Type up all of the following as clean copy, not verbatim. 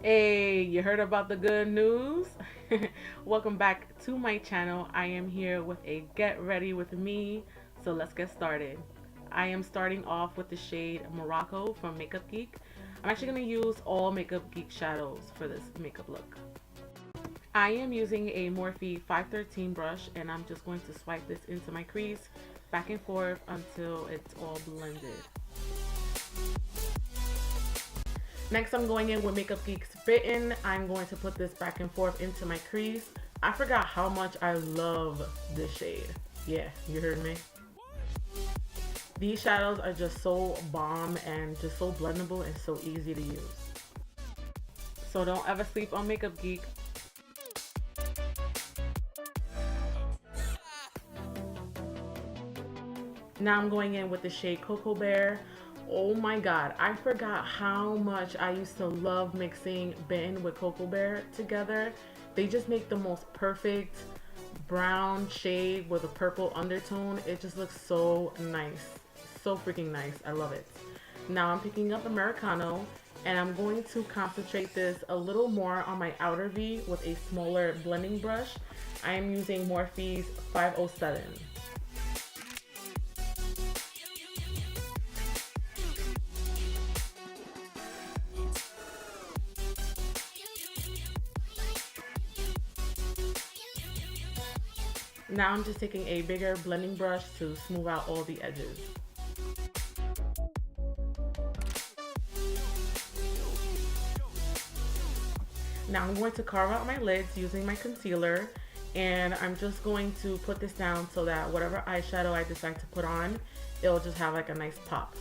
Hey, you heard about the good news? Welcome back to my channel. I am here with a get ready with me. So let's get started. I am starting off with the shade Morocco from Makeup Geek. I'm actually going to use all Makeup Geek shadows for this makeup look. I am using a Morphe 513 brush and I'm just going to swipe this into my crease back and forth until it's all blended. Next, I'm going in with Makeup Geek's Bitten. I'm going to put this back and forth into my crease. I forgot how much I love this shade. Yeah, you heard me. These shadows are just so bomb and just so blendable and so easy to use. So don't ever sleep on Makeup Geek. Now I'm going in with the shade Cocoa Bear. Oh my god, I forgot how much I used to love mixing Bitten with Cocoa Bear together. They just make the most perfect brown shade with a purple undertone. It just looks so nice. So freaking nice. I love it. Now I'm picking up Americano and I'm going to concentrate this a little more on my outer V with a smaller blending brush. I am using Morphe's 507. Now I'm just taking a bigger blending brush to smooth out all the edges. Now I'm going to carve out my lids using my concealer and I'm just going to put this down so that whatever eyeshadow I decide to put on, it'll just have like a nice pop.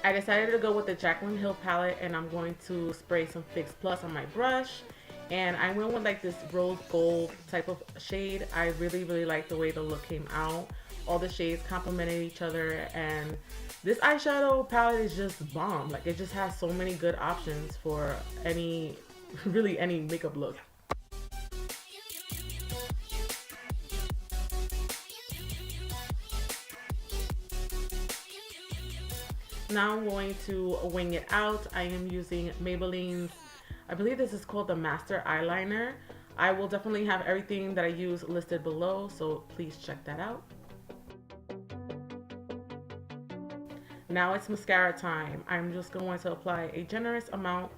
I decided to go with the Jaclyn Hill palette and I'm going to spray some Fix Plus on my brush. And I went with like this rose gold type of shade. I really like the way the look came out. All the shades complemented each other and this eyeshadow palette is just bomb. Like it just has so many good options for any, really any makeup look. Now I'm going to wing it out. I am using Maybelline's, I believe this is called the Master Eyeliner. I will definitely have everything that I use listed below, so please check that out. Now it's mascara time. I'm just going to apply a generous amount.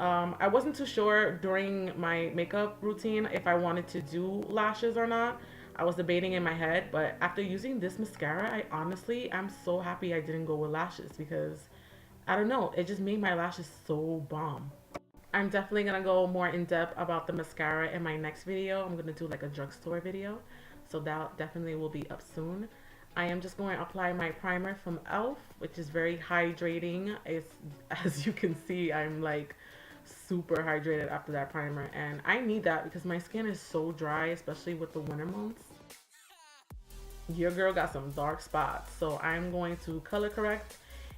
I wasn't too sure during my makeup routine if I wanted to do lashes or not. I was debating in my head, but after using this mascara, I honestly am so happy I didn't go with lashes because I don't know, it just made my lashes so bomb. I'm definitely gonna go more in depth about the mascara in my next video. I'm gonna do like a drugstore video, so that definitely will be up soon. I am just going to apply my primer from e.l.f., which is very hydrating. It's, as you can see, I'm like super hydrated after that primer, and I need that because my skin is so dry, especially with the winter months. Your girl got some dark spots, so I'm going to color correct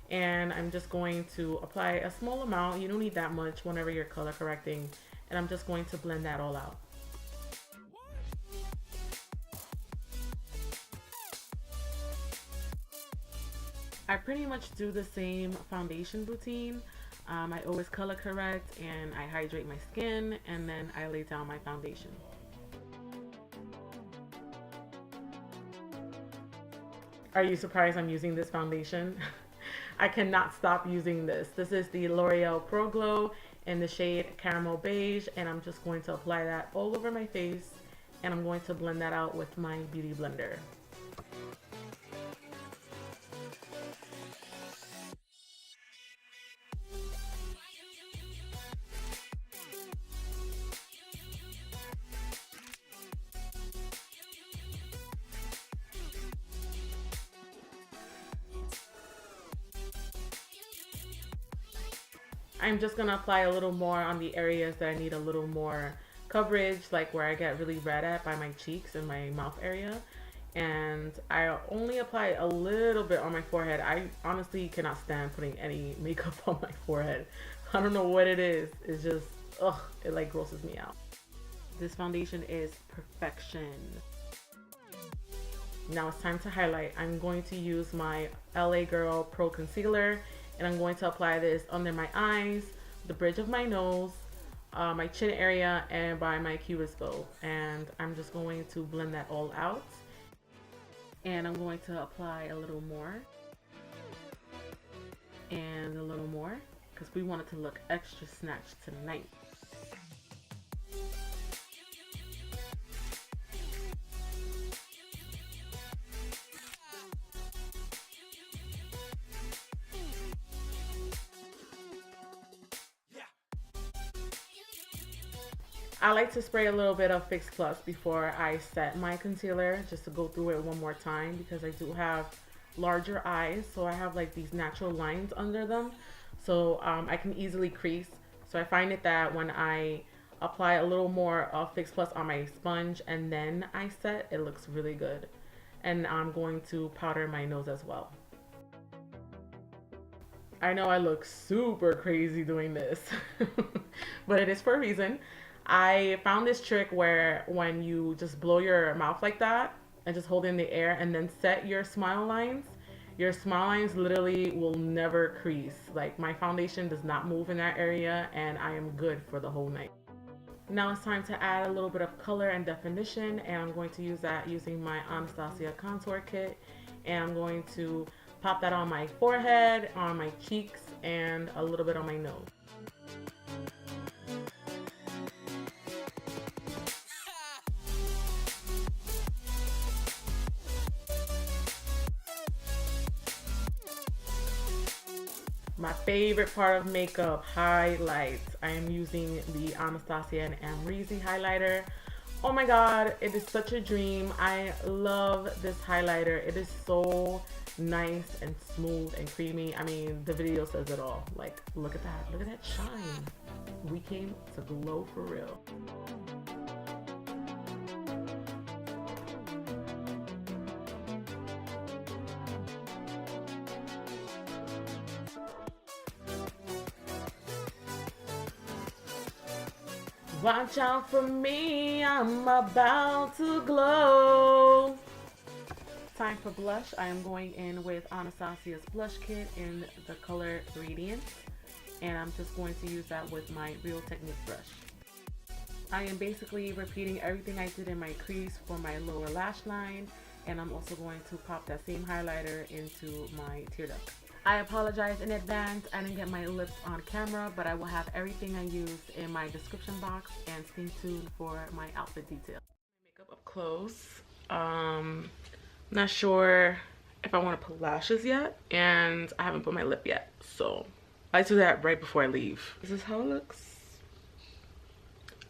and I'm just going to apply a small amount. You don't need that much whenever you're color correcting, and I'm just going to blend that all out. I pretty much do the same foundation routine. I always color correct and I hydrate my skin and then I lay down my foundation. Are you surprised I'm using this foundation? I cannot stop using this. This is the L'Oreal Pro Glow in the shade Caramel Beige, and I'm just going to apply that all over my face and I'm going to blend that out with my beauty blender. I'm just gonna apply a little more on the areas that I need a little more coverage, like where I get really red at by my cheeks and my mouth area. And I only apply a little bit on my forehead. I honestly cannot stand putting any makeup on my forehead. I don't know what it is. It's just, ugh, it like grosses me out. This foundation is perfection. Now it's time to highlight. I'm going to use my LA Girl Pro Concealer, and I'm going to apply this under my eyes, the bridge of my nose, my chin area, and by my cupid's bow. And I'm just going to blend that all out. And I'm going to apply a little more. And a little more, because we want it to look extra snatched tonight. I like to spray a little bit of Fix Plus before I set my concealer, just to go through it one more time, because I do have larger eyes, so I have like these natural lines under them, so I can easily crease. So I find it that when I apply a little more of Fix Plus on my sponge and then I set, it looks really good. And I'm going to powder my nose as well. I know I look super crazy doing this, but it is for a reason. I found this trick where when you just blow your mouth like that and just hold in the air and then set your smile lines literally will never crease. Like, my foundation does not move in that area, and I am good for the whole night. Now it's time to add a little bit of color and definition, and I'm going to use that using my Anastasia contour kit, and I'm going to pop that on my forehead, on my cheeks, and a little bit on my nose. My favorite part of makeup, highlights. I am using the Anastasia and Amrezy highlighter. Oh my god, it is such a dream. I love this highlighter. It is so nice and smooth and creamy. I mean, the video says it all. Like, look at that. Look at that shine. We came to glow for real. Watch out for me, I'm about to glow. Time for blush. I am going in with Anastasia's blush kit in the color Radiant, and I'm just going to use that with my Real Technique brush. I am basically repeating everything I did in my crease for my lower lash line, and I'm also going to pop that same highlighter into my tear duct. I apologize in advance, I didn't get my lips on camera, but I will have everything I used in my description box, and stay tuned for my outfit detail. Makeup up close. Not sure if I want to put lashes yet, and I haven't put my lip yet, so I do that right before I leave. This is how it looks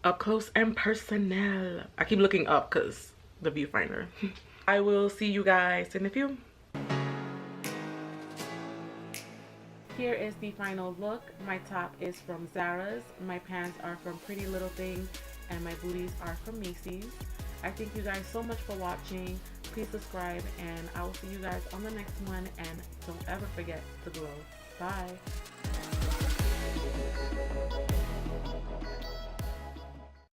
up close and personal. I keep looking up because the viewfinder. I will see you guys in a few. Here is the final look. My top is from Zara's, my pants are from Pretty Little Thing, and my booties are from Macys. I thank you guys so much for watching. Please subscribe, and I will see you guys on the next one, and don't ever forget to glow. Bye.